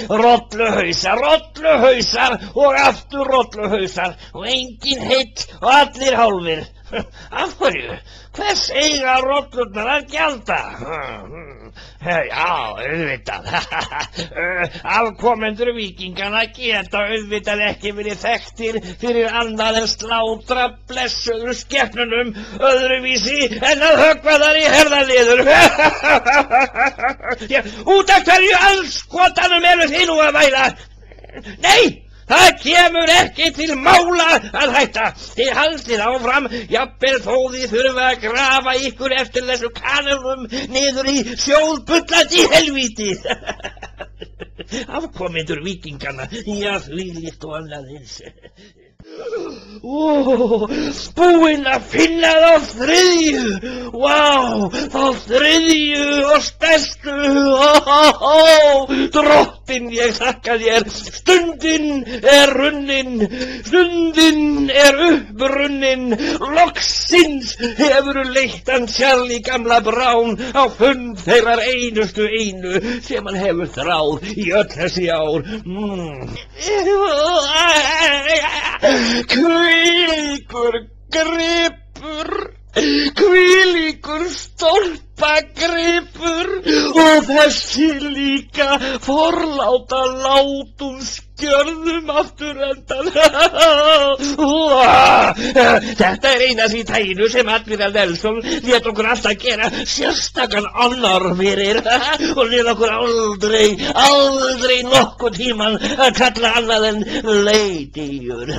Rolluhausar og aftur rolluhausar og engin heill og allir hálfir. Af hverju? Hvers eiga rollurnar að gjalda? Já, auðvitað. Afkomendur víkinganna geta auðvitað ekki verið þekktir fyrir annað en slátra blessuðu skepnunum öðruvísi en að höggva þar í herðaliður. Út af hverju andskotanum eru þið nú að væla? Nei! Það kemur ekki til mála að hætta. Þið haldið áfram, jafnvel þó þið þurfa að grafa ykkur eftir þessu kanunum niður í sjóðbullandi helvíti. Afkomendur víkinganna, já þvílíkt og annað eins. Búinn að finna þá þriðju. Vá, þá þriðju og stærstu. Drottinn, ég þakka þér. Stundin er runnin, stundin er upprunnin. Loksins hefur leitt hann Charlie gamla Brown á fund þeirrar einustu einu sem hann hefur þráð í öll þessi ár. Hvílíkur gripur, hvílíkur stólpagripur og þessi líka forláta látum skjörðum afturendan. Þetta er eina því tæginu sem Admiral Nelson lét okkur alltaf gera sérstakann annar fyrir og lét okkur aldrei nokkuð tíman að kalla annað en leiðjur.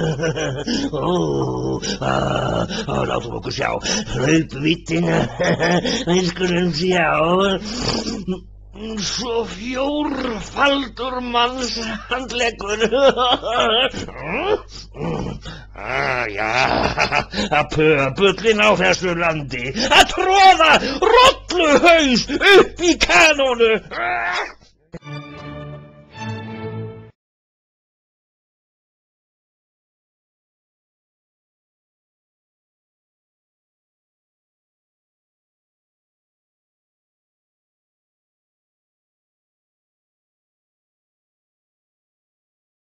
Látum okkur sjá hlaupvítin, við skulum sjá. Svo fjórfaldur manns handleggur. Já, að pöpullin á þessu landi, að tróða rolluhaus upp í kanónu.